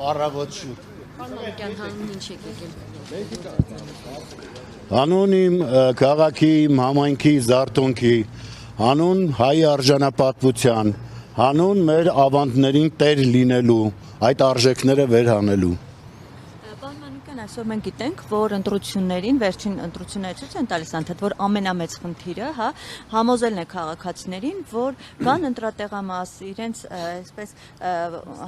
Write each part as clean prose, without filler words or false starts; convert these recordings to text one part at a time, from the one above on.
Առավոտ շուտ։ Պարմանական հանուն ինչ եք եկել։ Հանուն իմ քաղաքի, իմ համայնքի, Զարթոնքի, հանուն հայ արժանապատվության, հանուն մեր ավանդներին տեր լինելու, այդ արժեքները վերհանելու։ Պարմանական այսօր մենք գիտենք, որ ընտրություններին, վերջին ընտրությունները ցույց են տալիս անդադ, որ ամենամեծ խնդիրը, համոզելն է քաղաքացիներին, որ կան ընտրատեղամաս, իրենց այսպես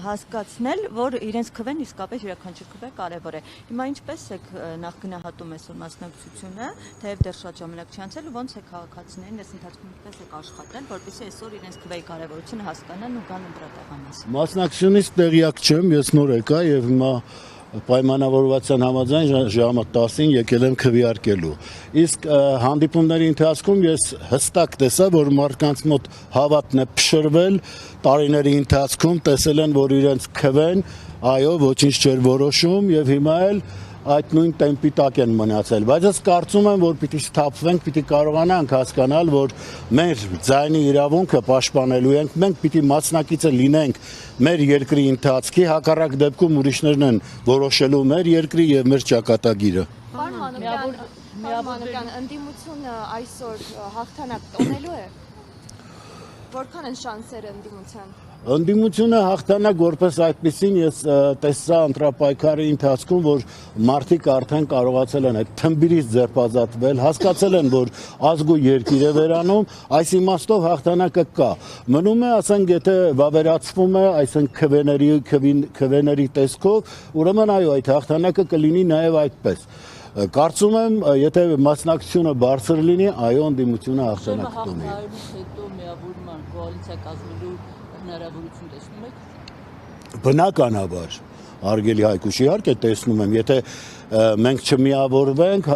հասկացնել, որ իրենց քվեն իսկապես յուրաքանչյուր քվե կարևոր է։ Հիմա ինչպես եք նախ գնահատում այսօր մասնակցությունը, թեև դեռ շատ ժամանակ չի անցել, ու ոնց է քաղաքացիներին այս ընթացքում ինչպես եք աշխատել, որպեսզի այսօր իրենց քվեի կարևորությունը հասկանան ու գան ընտրատեղամաս։ Մասնակցությունից տեղյակ չեմ, ես նոր եկա եւ հիմա պայմանավորվածության համաձայն ժամը 10-ին եկել եմ քվեարկելու։ Իսկ հանդիպումների ընթացքում ես հստակ տեսա, որ մարդկանց մոտ հավատն է փշրվել, տարիների ընթացքում տեսել են, որ իրենց քվեն, այո, ոչինչ չէր որոշում եւ հիմա էլ այդ նույն տեմպի տակ են մնացել, բայց ես կարծում եմ, որ պիտի սթափվենք, պիտի կարողանանք հասկանալ, որ մեր ձայնի իրավունքը պաշտպանելու ենք, մենք պիտի մասնակիցը լինենք մեր երկրի ընթացքի, հակառակ դեպքում ուրիշներն են որոշելու մեր երկրի եւ մեր ճակատագիրը։ Պարմանական ընդդիմությունը այսօր հաղթանակ տոնելու է։ Որքան են շանսերը ընդդիմության։ Ընդդիմությունը հաղթանակ որպես այդպեսին ես տեսա ընտրապայքարի ընթացքում, որ մարդիկ արդեն կարողացել են այդ թմբիրից ձերբազատվել, հասկացել են, որ ազգ ու երկիր է վերանում, այս իմաստով հաղթանակը կա։ Մնում է, ասենք, եթե վավերացվում է, այսինքն քվեների տեսքով, ուրեմն այո, այդ հաղթանակը կլինի նաև այդպես։ Կարծում եմ, եթե մասնակցությունը բարձր լինի, այո, ընդդիմությունը հաղթանակ կունենա։ Հետո միավորման կոալիցիա կազմելու հնարավորություն տեսնում եք։ Բնականաբար, հարգելի Հայկուշ, իհարկե տեսնում եմ, եթե մենք չմիավորվենք,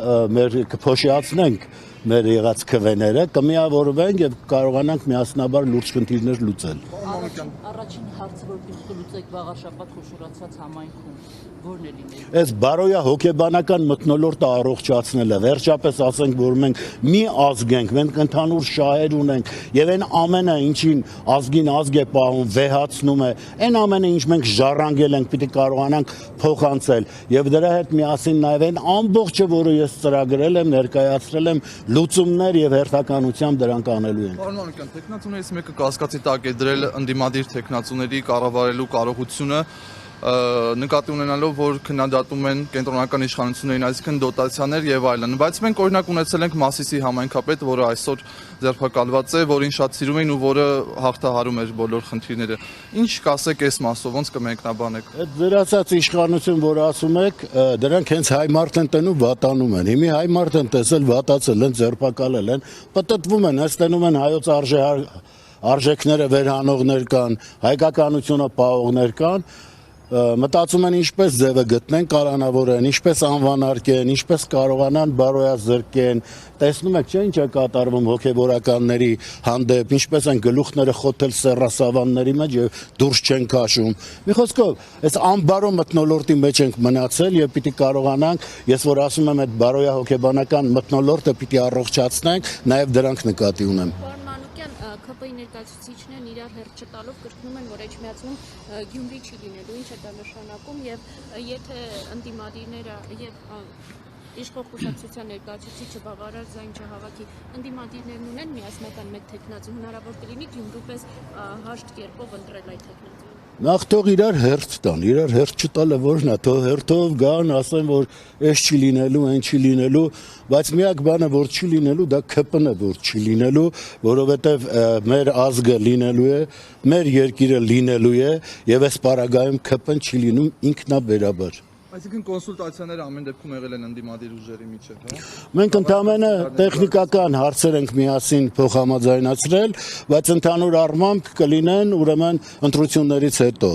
կփոշիացնենք մեր եղած քվեները, կմիավորվենք եւ կարողանանք միասնաբար լուրջ խնդիրներ լուծել։ Առաջին հարցը, որ պիտի կլուծեք վաղ շաբաթ խոշորացած համայնքում, որն է լինելու։ Այս բարոյա հոգեբանական մթնոլորտը առողջացնելը, վերջապես ասենք, որ մենք մի ազգ ենք, մենք ընդհանուր շահեր ունենք եւ այն ամենը, ինչին ազգին ազգ է պահում, վեհացնում է, այն ամենը, ինչ մենք ժառանգել ենք, պիտի կարողանանք փոխանցել եւ դրա հետ միասին նաեւ այն ամբողջը, որը ես ծրագրել եմ, ներկայացրել եմ, լուծումներ եւ հերթականությամբ դրանք անելու ենք։ Պարմանական տեխնացուներից մեկը կասկածի տակ է դրել ընդդիմադիր տեխնացուների կառավարելու կարողությունը, նկատի ունենալով, որ քննադատում են կենտրոնական իշխանություններին, այսինքն դոտացիաներ եւ այլն, բայց մենք օրինակ ունեցել ենք Մասիսի համայնքապետ, որը այսօր ձերբակալված է, որին շատ սիրում էին ու որը հաղթահարում էր բոլոր խնդիրները։ Ինչ կասեք այս մասով, ոնց կմեկնաբանեք։ Այդ ձեր ասած իշխանություն, որ ասում եք, դրանք հենց հայ մարդ են տնում վատանում են։ Հիմի հայ մարդ են տեսել, վատացել են, ձերբակալել են, պտտվում են, հստենում են հայոց արժեքները վերհանողներ կան, հայկականությունը պահողներ կան, մտածում են ինչպես ձևը գտնեն, կալանավորեն, ինչպես անվանարկեն, ինչպես կարողանան բարոյազրկեն, տեսնում եք, չէ՞ ինչ է կատարվում հոգևորականների հանդեպ, ինչպես են գլուխները խոթել սեռասավանների մեջ եւ դուրս չեն քաշում։ Մի խոսքով, այս անբարո մթնոլորտի մեջ ենք մնացել եւ պիտի կարողանանք, ես որ ասում եմ, այդ բարոյա հոգեբանական մթնոլորտը պիտի առողջացնենք, նաեւ դրանք նկատի ունեմ։ ԿՊ-ի ներկայացուցիչներն իրար հերթ չտալով կրկնում են, որ Էջմիածնում Գյումրի չի լինելու, ինչ է դա նշանակում եւ եթե ընդդիմադիրները եւ իշխող կուսակցության ներկայացուցիչը բավարար ձայն չհավաքի, ընդդիմադիրներն ունեն միասնական մեկ տեխնացու, հնարավոր կլինի Գյումրու պես հաշտ կերպով ընտրել այդ տեխնացուն։ Նախ թող իրար հերթ տան, իրար հերթ չտալը որն է, թող հերթով գան, ասեն, որ այս չի լինելու, այն չի լինելու, բայց միակ բանը, որ չի լինելու, դա ԿՊ-ն է, որ չի լինելու, որովհետև մեր ազգը լինելու է, մեր երկիրը լինելու է, եւ այս պարագայում ԿՊ-ն չի լինում ինքնաբերաբար։ Այսինքն կոնսուլտացիաները ամեն դեպքում եղել են ընդդիմադիր ուժերի միջև, հա։ Մենք ընդհանրապես տեխնիկական հարցեր ենք միասին փոխհամաձայնացրել, բայց ընդհանուր առմամբ կլինեն ուրեմն ընտրություններից հետո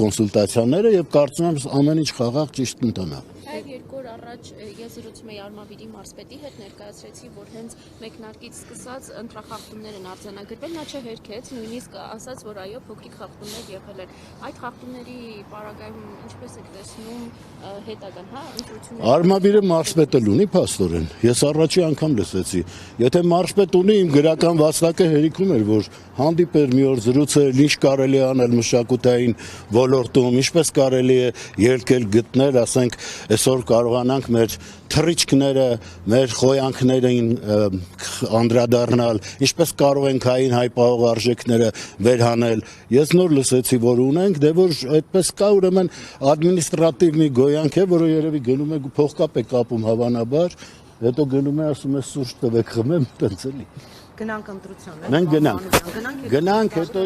կոնսուլտացիաները եւ կարծում եմ ամեն ինչ խաղաղ ճիշտ ընթանա։ Այլ երկու օր օր առաջ ես զրուցում էի Արմավիրի մարզպետի հետ, ներկայացրեցի, որ հենց մեկնարկից սկսած ընտրախախտումներ են արձանագրվել, նա չհերքեց, նույնիսկ ասաց, որ այո, փոքրիկ խախտումներ եղել են։ Այդ խախտումների պարագայում ինչպես եք տեսնում հետագան, հա, ընտրությունները։ Արմավիրը մարզպետը ունի փաստորեն։ Ես առաջի անգամ լսեցի։ Եթե մարզպետ ունի, իմ գրական վաստակը հերիքում էր, որ հանդիպեր մի օր զրուցել, ինչ կարելի է անել մշակութային ոլորտում, ինչպես կարելի է ելքել գտնել, ասենք, այսօր կարողանանք մեր թռիչքները, մեր խոյանքներին անդրադառնալ, ինչպես կարող ենք հային հայ պահող արժեքները վերհանել։ Ես նոր լսեցի, որ ունենք, դե որ այդպես կա, ուրեմն ադմինիստրատիվ մի գոյանք է, որը երևի գնում է փողկապ է կապում հավանաբար, հետո գնում է ասում է սուրճ տվեք խմեմ, տենց էլի։ Գնանք ընտրության, Մենք գնանք, հետո